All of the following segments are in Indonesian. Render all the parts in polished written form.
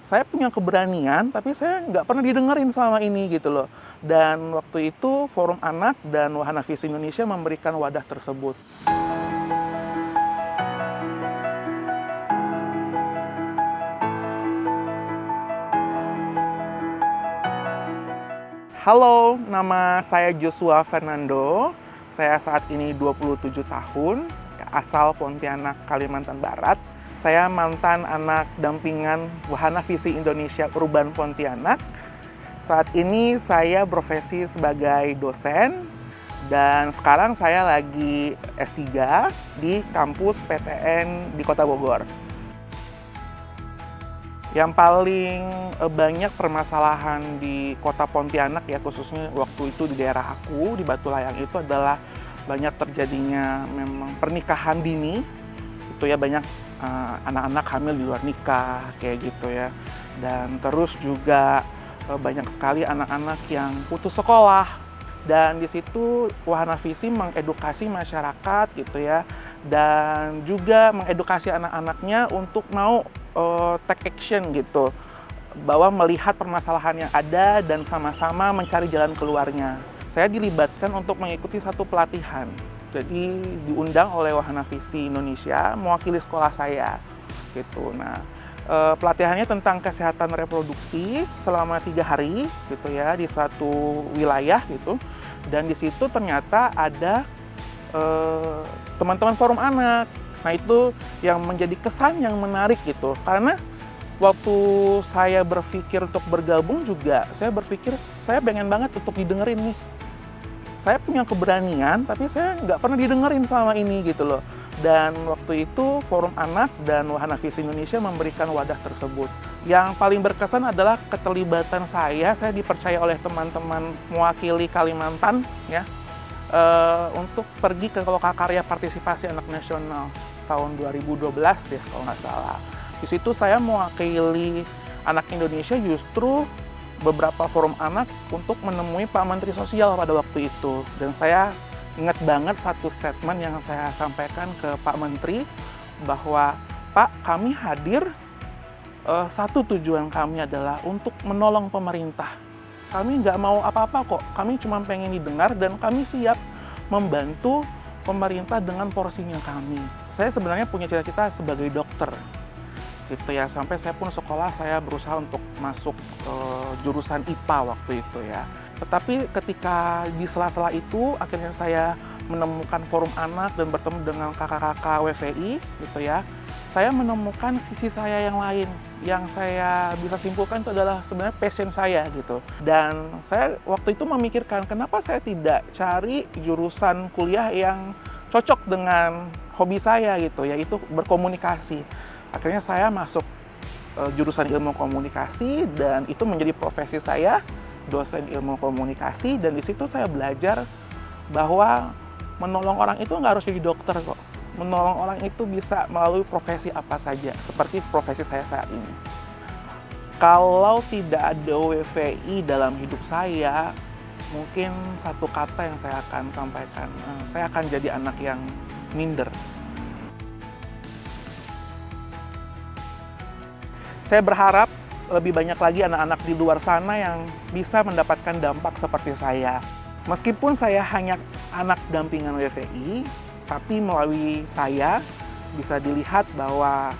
saya punya keberanian, tapi saya nggak pernah didengerin selama ini gitu loh. Dan waktu itu Forum Anak dan Wahana Visi Indonesia memberikan wadah tersebut. Halo, nama saya Joshua Fernando. Saya saat ini 27 tahun, asal Pontianak, Kalimantan Barat. Saya mantan anak dampingan Wahana Visi Indonesia Urban Pontianak. Saat ini saya profesi sebagai dosen dan sekarang saya lagi S3 di kampus PTN di Kota Bogor. Yang paling banyak permasalahan di Kota Pontianak ya, khususnya waktu itu di daerah aku, di Batu Layang, itu adalah banyak terjadinya memang pernikahan dini. Itu ya, banyak anak-anak hamil di luar nikah kayak gitu ya. Dan terus juga banyak sekali anak-anak yang putus sekolah. Dan di situ Wahana Visi mengedukasi masyarakat gitu ya. Dan juga mengedukasi anak-anaknya untuk mau take action gitu, bahwa melihat permasalahan yang ada dan sama-sama mencari jalan keluarnya. Saya dilibatkan untuk mengikuti satu pelatihan. Jadi diundang oleh Wahana Visi Indonesia mewakili sekolah saya gitu. Nah, pelatihannya tentang kesehatan reproduksi selama 3 hari gitu ya, di suatu wilayah gitu. Dan di situ ternyata ada teman-teman Forum Anak. Nah, itu yang menjadi kesan yang menarik gitu. Karena waktu saya berpikir untuk bergabung juga, saya berpikir saya pengen banget untuk didengerin nih. Saya punya keberanian, tapi saya nggak pernah didengerin selama ini gitu loh. Dan waktu itu Forum Anak dan Wahana Visi Indonesia memberikan wadah tersebut. Yang paling berkesan adalah keterlibatan saya dipercaya oleh teman-teman mewakili Kalimantan ya, untuk pergi ke Lokakarya Partisipasi Anak Nasional tahun 2012 ya kalau nggak salah. Di situ saya mewakili anak Indonesia justru beberapa forum anak untuk menemui Pak Menteri Sosial pada waktu itu. Dan saya ingat banget satu statement yang saya sampaikan ke Pak Menteri bahwa, Pak, kami hadir, satu tujuan kami adalah untuk menolong pemerintah. Kami nggak mau apa-apa kok, kami cuma pengen didengar dan kami siap membantu pemerintah dengan porsinya kami. Saya sebenarnya punya cita-cita sebagai dokter, gitu ya. Sampai saya pun sekolah, saya berusaha untuk masuk jurusan IPA waktu itu ya. Tetapi ketika di sela-sela itu, akhirnya saya menemukan Forum Anak dan bertemu dengan kakak-kakak WVI, gitu ya. Saya menemukan sisi saya yang lain, yang saya bisa simpulkan itu adalah sebenarnya passion saya gitu. Dan saya waktu itu memikirkan kenapa saya tidak cari jurusan kuliah yang cocok dengan hobi saya gitu, yaitu berkomunikasi. Akhirnya saya masuk jurusan ilmu komunikasi dan itu menjadi profesi saya, dosen ilmu komunikasi. Dan di situ saya belajar bahwa menolong orang itu nggak harus jadi dokter kok. Menolong orang itu bisa melalui profesi apa saja, seperti profesi saya saat ini. Kalau tidak ada WVI dalam hidup saya, mungkin satu kata yang saya akan sampaikan, saya akan jadi anak yang minder. Saya berharap lebih banyak lagi anak-anak di luar sana yang bisa mendapatkan dampak seperti saya. Meskipun saya hanya anak dampingan WVI, tapi melalui saya bisa dilihat bahwa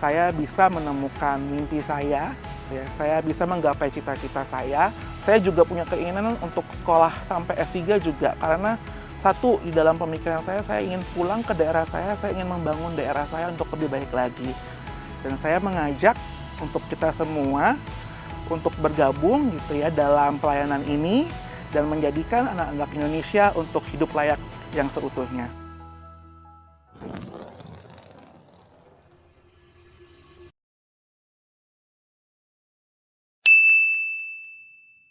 saya bisa menemukan mimpi saya, ya, saya bisa menggapai cita-cita saya. Saya juga punya keinginan untuk sekolah sampai S3 juga, karena satu, di dalam pemikiran saya ingin pulang ke daerah saya ingin membangun daerah saya untuk lebih baik lagi. Dan saya mengajak untuk kita semua untuk bergabung gitu ya dalam pelayanan ini dan menjadikan anak-anak Indonesia untuk hidup layak yang seutuhnya.